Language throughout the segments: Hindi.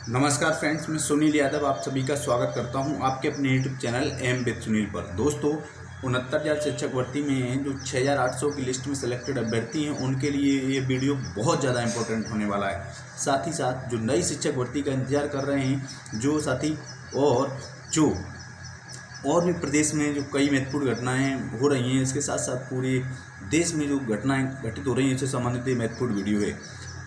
नमस्कार फ्रेंड्स, मैं सुनील यादव आप सभी का स्वागत करता हूं आपके अपने YouTube channel M with Sunil पर। दोस्तों, 69,000 शिक्षक भर्ती में जो 6,800 की लिस्ट में सेलेक्टेड अभ्यर्थी हैं उनके लिए ये वीडियो बहुत ज़्यादा इंपॉर्टेंट होने वाला है। साथ ही साथ जो नई शिक्षक भर्ती का इंतजार कर रहे हैं जो साथी और भी प्रदेश में जो कई महत्वपूर्ण घटनाएं हो रही हैं, इसके साथ साथ पूरे देश में जो घटनाएं घटित हो रही हैं इससे संबंधित ये महत्वपूर्ण वीडियो है।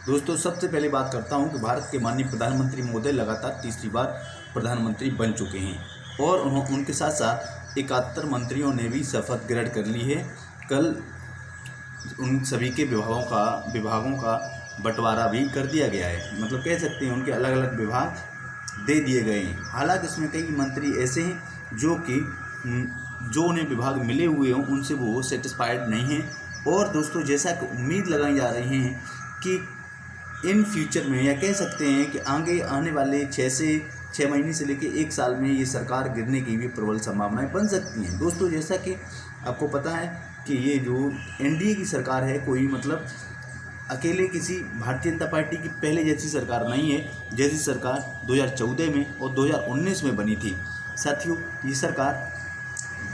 दोस्तों, सबसे पहले बात करता हूं कि भारत के माननीय प्रधानमंत्री महोदय लगातार तीसरी बार प्रधानमंत्री बन चुके हैं और उनके साथ साथ 71 मंत्रियों ने भी शपथ ग्रहण कर ली है। कल उन सभी के विभागों का बंटवारा भी कर दिया गया है, मतलब कह सकते हैं उनके अलग अलग विभाग दे दिए गए हैं। हालांकि इसमें कई मंत्री ऐसे हैं जो उन्हें विभाग मिले हुए हों उनसे वो सेटिस्फाइड नहीं हैं। और दोस्तों, जैसा कि उम्मीद लगाई जा रही है कि इन फ्यूचर में, या कह सकते हैं कि आगे आने वाले 6 महीने से लेकर 1 साल में ये सरकार गिरने की भी प्रबल संभावनाएं बन सकती हैं। दोस्तों, जैसा कि आपको पता है कि ये जो एनडीए की सरकार है, कोई मतलब अकेले किसी भारतीय जनता पार्टी की पहले जैसी सरकार नहीं है, जैसी सरकार 2014 में और 2019 में बनी थी। साथियों, ये सरकार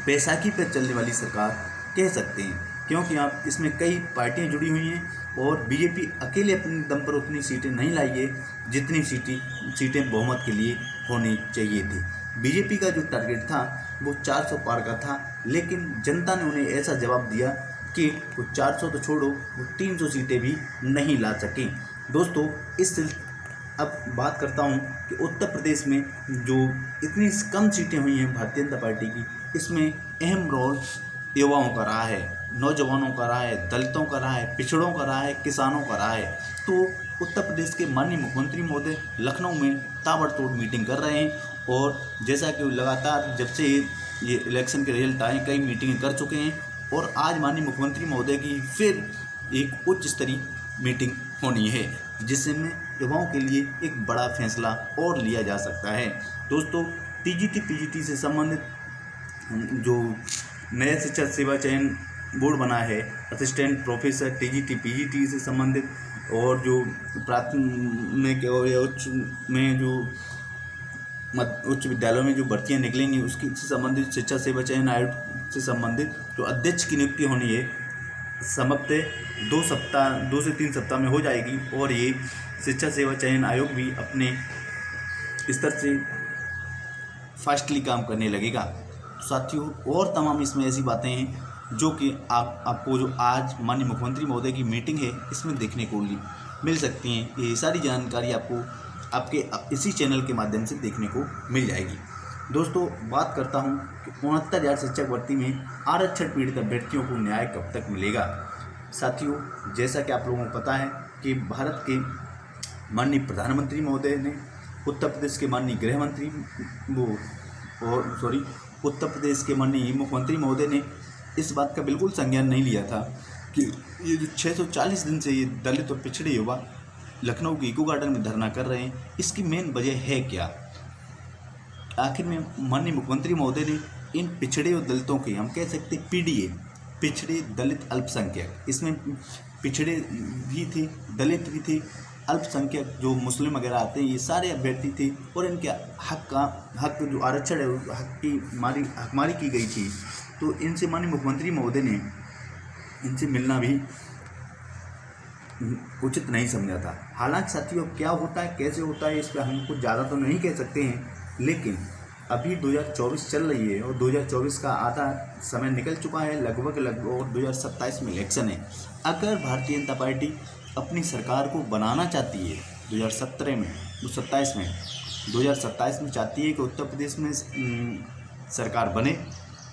बैसाखी पर चलने वाली सरकार कह सकते हैं, क्योंकि आप इसमें कई पार्टियां जुड़ी हुई हैं और बीजेपी अकेले अपने दम पर उतनी सीटें नहीं लाई है जितनी सीटें बहुमत के लिए होनी चाहिए थी। बीजेपी का जो टारगेट था वो 400 पार का था, लेकिन जनता ने उन्हें ऐसा जवाब दिया कि वो 400 तो छोड़ो, वो 300 सीटें भी नहीं ला सकें। दोस्तों, अब बात करता हूँ कि उत्तर प्रदेश में जो इतनी कम सीटें हुई हैं भारतीय जनता पार्टी की, इसमें अहम रोल युवाओं का रहा है, नौजवानों का रहा है, दलितों का रहा है, पिछड़ों का रहा है, किसानों का रहा है। तो उत्तर प्रदेश के माननीय मुख्यमंत्री महोदय लखनऊ में ताबड़तोड़ मीटिंग कर रहे हैं और जैसा कि लगातार जब से ये इलेक्शन के रिजल्ट आए कई मीटिंगें कर चुके हैं और आज माननीय मुख्यमंत्री महोदय की फिर एक उच्च स्तरीय मीटिंग होनी है, जिसमें युवाओं के लिए एक बड़ा फैसला और लिया जा सकता है। दोस्तों, पीजीटी से संबंधित जो नया शिक्षा सेवा चयन बोर्ड बना है, असिस्टेंट प्रोफेसर पीजीटी से संबंधित, और जो प्राथमिक और उच्च में जो उच्च विद्यालयों में जो भर्तियां निकलेंगी उसकी से संबंधित शिक्षा सेवा चयन आयोग से संबंधित जो अध्यक्ष की नियुक्ति होनी है, समाप्त 2 से 3 सप्ताह में हो जाएगी और ये शिक्षा सेवा चयन आयोग भी अपने स्तर से फास्टली काम करने लगेगा। साथियों, और तमाम इसमें ऐसी बातें हैं जो कि आपको जो आज माननीय मुख्यमंत्री महोदय की मीटिंग है इसमें देखने को मिल सकती हैं। ये सारी जानकारी आपको आपके इसी चैनल के माध्यम से देखने को मिल जाएगी। दोस्तों, बात करता हूं कि 69,000 शिक्षक भर्ती में आरक्षण पीड़ित अभ्यर्थियों को न्याय कब तक मिलेगा। साथियों, जैसा कि आप लोगों को पता है कि भारत के माननीय प्रधानमंत्री महोदय ने उत्तर प्रदेश के माननीय गृह मंत्री उत्तर प्रदेश के माननीय मुख्यमंत्री महोदय ने इस बात का बिल्कुल संज्ञान नहीं लिया था कि ये जो 640 दिन से ये दलित और पिछड़े युवा लखनऊ के इको गार्डन में धरना कर रहे हैं, इसकी मेन वजह है क्या। आखिर में माननीय मुख्यमंत्री महोदय ने इन पिछड़े और दलितों के, हम कह सकते पीडीए, पिछड़े दलित अल्पसंख्यक, इसमें पिछड़े भी थे, दलित भी थे, अल्पसंख्यक जो मुस्लिम वगैरह आते हैं, ये सारे अभ्यर्थी थे और इनके हक जो आरक्षण है हक की हकमारी की गई थी। तो इनसे माननीय मुख्यमंत्री महोदय ने इनसे मिलना भी उचित नहीं समझा था। हालांकि साथियों, क्या होता है कैसे होता है इस पर हम कुछ ज़्यादा तो नहीं कह सकते हैं, लेकिन अभी 2024 चल रही है और 2024 का आधा समय निकल चुका है लगभग और 2027 में इलेक्शन है। अगर भारतीय जनता पार्टी अपनी सरकार को बनाना चाहती है 2027 में चाहती है कि उत्तर प्रदेश में सरकार बने,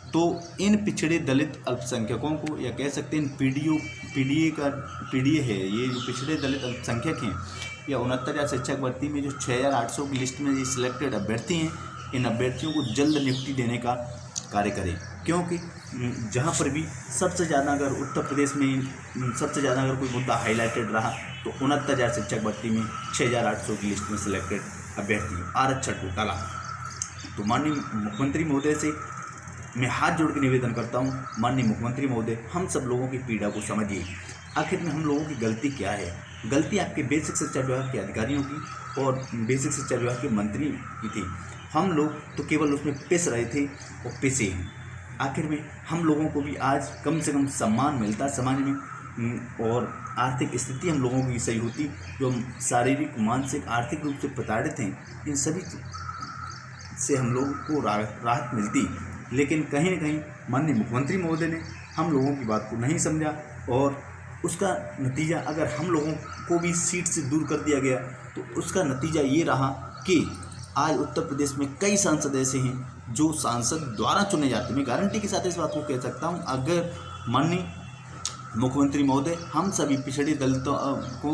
तो इन पिछड़े दलित अल्पसंख्यकों को, या कह सकते हैं पीडीए है, ये जो पिछड़े दलित अल्पसंख्यक हैं, या 69,000 शिक्षक भर्ती में जो 6,800 की लिस्ट में ये सिलेक्टेड अभ्यर्थी हैं, इन अभ्यर्थियों को जल्द नियुक्ति देने का कार्य करें। क्योंकि जहाँ पर भी सबसे ज़्यादा अगर उत्तर प्रदेश में सबसे ज़्यादा अगर कोई मुद्दा हाईलाइटेड रहा तो 69,000 शिक्षक भर्ती में 6,800 की लिस्ट में सिलेक्टेड अभ्यर्थी आरक्षण घोटाला। तो माननीय मुख्यमंत्री महोदय से मैं हाथ जोड़ के निवेदन करता हूँ, माननीय मुख्यमंत्री महोदय, हम सब लोगों की पीड़ा को समझिए। आखिर में हम लोगों की गलती क्या है। गलती आपके बेसिक शिक्षा विभाग के अधिकारियों की और बेसिक शिक्षा विभाग के मंत्री की थी। हम लोग तो केवल उसमें पिस रहे थे और पिसे हैं। आखिर में हम लोगों को भी आज कम से कम सम्मान मिलता समाज में, और आर्थिक स्थिति हम लोगों की सही होती। जो हम शारीरिक, मानसिक, आर्थिक रूप से प्रताड़ित हैं, इन सभी से हम लोगों को राहत मिलती। लेकिन कहीं न कहीं माननीय मुख्यमंत्री महोदय ने हम लोगों की बात को नहीं समझा, और उसका नतीजा अगर हम लोगों को भी सीट से दूर कर दिया गया तो उसका नतीजा ये रहा कि आज उत्तर प्रदेश में कई सांसद ऐसे हैं जो सांसद द्वारा चुने जाते हैं। मैं गारंटी के साथ इस बात को कह सकता हूँ, अगर माननीय मुख्यमंत्री महोदय हम सभी पिछड़े दलितों को,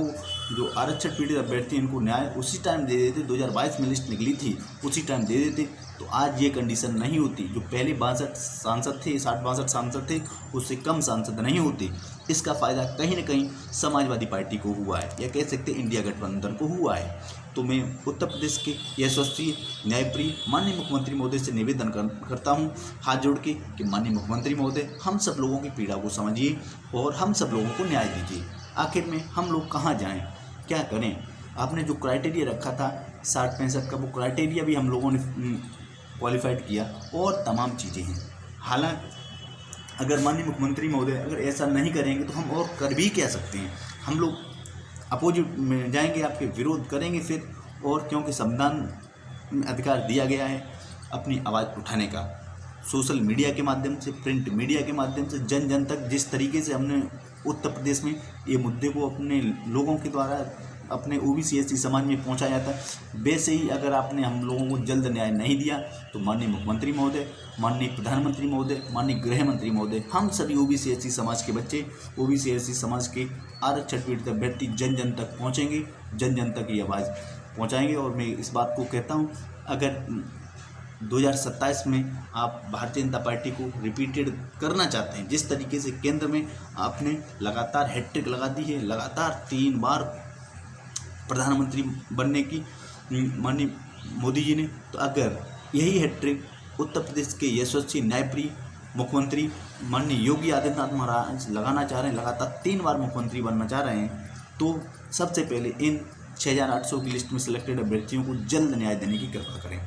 जो आरक्षण पीड़ित अभ्यर्थी, इनको न्याय उसी टाइम दे देते, 2022 में लिस्ट निकली थी उसी टाइम दे देते, तो आज ये कंडीशन नहीं होती। जो पहले 62 सांसद थे, 60-62 सांसद थे, उससे कम सांसद नहीं होते। इसका फ़ायदा कहीं न कहीं समाजवादी पार्टी को हुआ है, या कह सकते इंडिया गठबंधन को हुआ है। तो मैं उत्तर प्रदेश के यशस्वी, न्यायप्रिय माननीय मुख्यमंत्री महोदय से निवेदन करता हूं हाथ जोड़ के कि माननीय मुख्यमंत्री महोदय, हम सब लोगों की पीड़ा को समझिए और हम सब लोगों को न्याय दीजिए। आखिर में हम लोग कहाँ जाएं, क्या करें? आपने जो क्राइटेरिया रखा था 60-65 का, वो क्राइटेरिया भी हम लोगों ने क्वालिफाइड किया, और तमाम चीज़ें हैं। हालांकि अगर माननीय मुख्यमंत्री महोदय अगर ऐसा नहीं करेंगे तो हम और कर भी क्या सकते हैं? हम लोग अपोजिट में जाएंगे, आपके विरोध करेंगे फिर, और क्योंकि संविधान में अधिकार दिया गया है अपनी आवाज़ उठाने का, सोशल मीडिया के माध्यम से, प्रिंट मीडिया के माध्यम से, जन जन तक। जिस तरीके से हमने उत्तर प्रदेश में ये मुद्दे को अपने लोगों के द्वारा अपने ओबीसी एससी समाज में पहुंचाया था, वैसे ही अगर आपने हम लोगों को जल्द न्याय नहीं दिया तो माननीय मुख्यमंत्री महोदय, माननीय प्रधानमंत्री महोदय, माननीय गृह मंत्री महोदय, हम सभी ओबीसी एससी समाज के बच्चे, ओबीसी एससी समाज के आरक्षण पीड़ित अभ्यर्थी जन जन तक पहुँचेंगे, जन जन तक ये आवाज़ पहुँचाएँगे। और मैं इस बात को कहता हूँ, अगर 2027 में आप भारतीय जनता पार्टी को रिपीटेड करना चाहते हैं, जिस तरीके से केंद्र में आपने लगातार हैट्रिक लगा दी है, लगातार 3 बार प्रधानमंत्री बनने की माननीय मोदी जी ने, तो अगर यही हैट्रिक उत्तर प्रदेश के यशस्वी, न्यायप्रिय मुख्यमंत्री माननीय योगी आदित्यनाथ महाराज लगाना चाह रहे हैं, लगातार 3 बार मुख्यमंत्री बनना चाह रहे हैं, तो सबसे पहले इन 6800 की लिस्ट में सिलेक्टेड अभ्यर्थियों को जल्द न्याय देने की कृपा करें।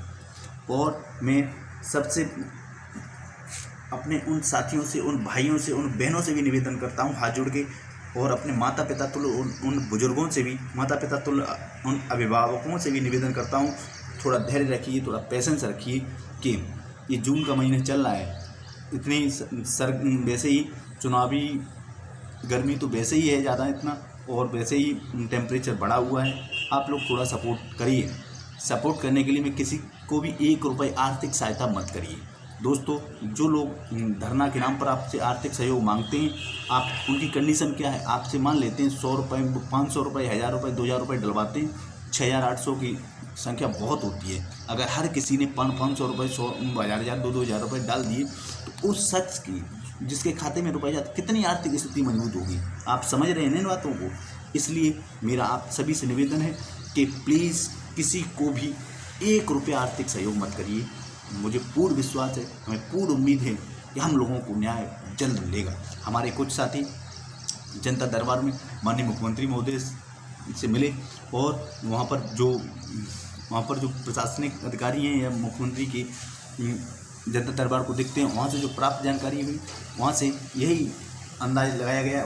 और मैं सबसे अपने उन साथियों से, उन भाइयों से, उन बहनों से भी निवेदन करता हूँ हाथ जोड़ के, और अपने माता पिता तुल्य उन बुजुर्गों से भी, माता पिता तुल्य उन अभिभावकों से भी निवेदन करता हूँ, थोड़ा धैर्य रखिए, थोड़ा पेशेंस रखिए कि ये जून का महीना चल रहा है, इतनी वैसे ही चुनावी गर्मी तो वैसे ही है ज़्यादा इतना, और वैसे ही टेम्परेचर बढ़ा हुआ है। आप लोग थोड़ा सपोर्ट करिए। सपोर्ट करने के लिए मैं किसी को भी 1 रुपये आर्थिक सहायता मत करिए। दोस्तों, जो लोग धरना के नाम पर आपसे आर्थिक सहयोग मांगते हैं, आप उनकी कंडीशन क्या है? आपसे मान लेते हैं 100 रुपये, 500 रुपये, 1000 रुपये, 2000 रुपये डलवाते हैं। 6800 की संख्या बहुत होती है। अगर हर किसी ने 500 रुपये, 100, 1000, 2-2000 रुपये डाल दिए तो उस शख्स की, जिसके खाते में रुपये जाते, कितनी आर्थिक स्थिति मजबूत होगी। आप समझ रहे हैं इन बातों को? इसलिए मेरा आप सभी से निवेदन है कि प्लीज़ किसी को भी 1 रुपया आर्थिक सहयोग मत करिए। मुझे पूर्ण विश्वास है, हमें पूर्ण उम्मीद है कि हम लोगों को न्याय जल्द मिलेगा। हमारे कुछ साथी जनता दरबार में माननीय मुख्यमंत्री महोदय से मिले, और वहाँ पर जो प्रशासनिक अधिकारी हैं या मुख्यमंत्री की जनता दरबार को देखते हैं, वहाँ से जो प्राप्त जानकारी हुई, वहाँ से यही अंदाज लगाया गया,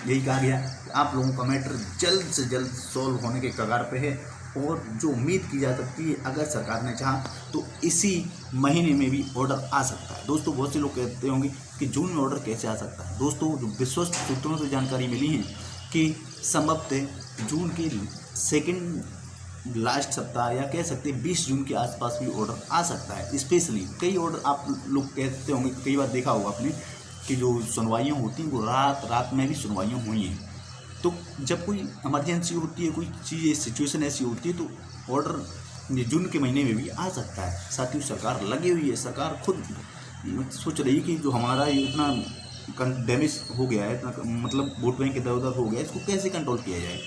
यही कहा गया कि आप लोगों का मैटर जल्द से जल्द सॉल्व होने के कगार पे है, और जो उम्मीद की जा सकती है, अगर सरकार ने चाहा तो इसी महीने में भी ऑर्डर आ सकता है। दोस्तों, बहुत से लोग कहते होंगे कि जून में ऑर्डर कैसे आ सकता है। दोस्तों, जो विश्वस्त सूत्रों से जानकारी मिली है कि संभवतः जून के सेकंड लास्ट सप्ताह, या कह सकते हैं 20 जून के आसपास भी ऑर्डर आ सकता है। स्पेशली कई ऑर्डर आप लोग कहते होंगे, कई बार देखा होगा आपने कि जो सुनवाइयाँ होती हैं वो रात में भी सुनवाइयाँ हुई हैं। तो जब कोई इमरजेंसी होती है, कोई चीज़ सिचुएशन ऐसी होती है, तो ऑर्डर जून के महीने में भी आ सकता है। साथ ही सरकार लगी हुई है, सरकार खुद सोच रही है कि जो हमारा ये इतना डैमेज हो गया है, इतना मतलब वोट बैंक इधर उधर हो गया है, इसको कैसे कंट्रोल किया जाए।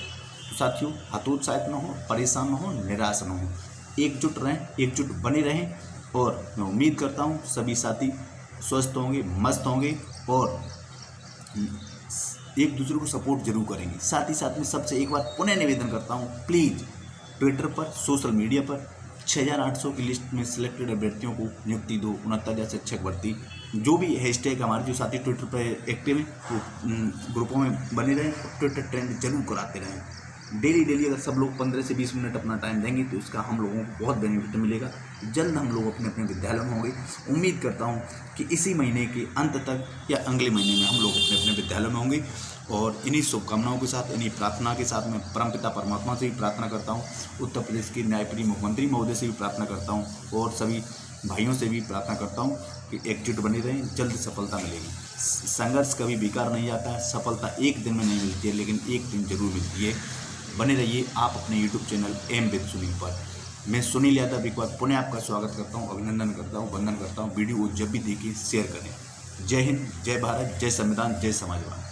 तो साथियों, हतोत्साहित ना हो, परेशान ना हो, निराश ना हो, एकजुट रहें, एकजुट बने रहें। और मैं उम्मीद करता हूँ सभी साथी स्वस्थ होंगे, मस्त होंगे, और एक दूसरे को सपोर्ट जरूर करेंगे। साथ ही साथ में सबसे एक बार पुनः निवेदन करता हूँ, प्लीज़ ट्विटर पर, सोशल मीडिया पर 6800 की लिस्ट में सिलेक्टेड अभ्यर्थियों को नियुक्ति दो। 69,000 शिक्षक भर्ती, जो भी हैशटैग हमारे जो साथी ट्विटर पर एक्टिव हैं वो ग्रुपों में बने रहें, ट्विटर ट्रेंड जरूर कराते रहें। डेली अगर सब लोग 15 से 20 मिनट अपना टाइम देंगे तो इसका हम लोगों को बहुत बेनिफिट मिलेगा। जल्द हम लोग अपने अपने विद्यालयों में होंगे। उम्मीद करता हूँ कि इसी महीने के अंत तक या अगले महीने में हम लोग अपने अपने विद्यालयों में होंगे। और इन्हीं शुभकामनाओं के साथ, इन्हीं प्रार्थना के साथ मैं परमपिता परमात्मा से भी प्रार्थना करता हूँ, उत्तर प्रदेश के न्यायप्रिय मुख्यमंत्री महोदय से भी प्रार्थना करता हूँ और सभी भाइयों से भी प्रार्थना करता हूँ कि एकजुट बने रहें, जल्द सफलता मिलेगी। संघर्ष कभी बेकार नहीं आता है, सफलता एक दिन में नहीं मिलती है लेकिन एक दिन जरूर मिलती है। बने रहिए आप अपने YouTube channel M with Sunil पर। मैं सुनील यादव एक बार पुनः आपका स्वागत करता हूँ, अभिनंदन करता हूँ, वंदन करता हूँ। वीडियो को जब भी देखिए शेयर करें। जय हिंद, जय भारत, जय संविधान, जय समाजवाद।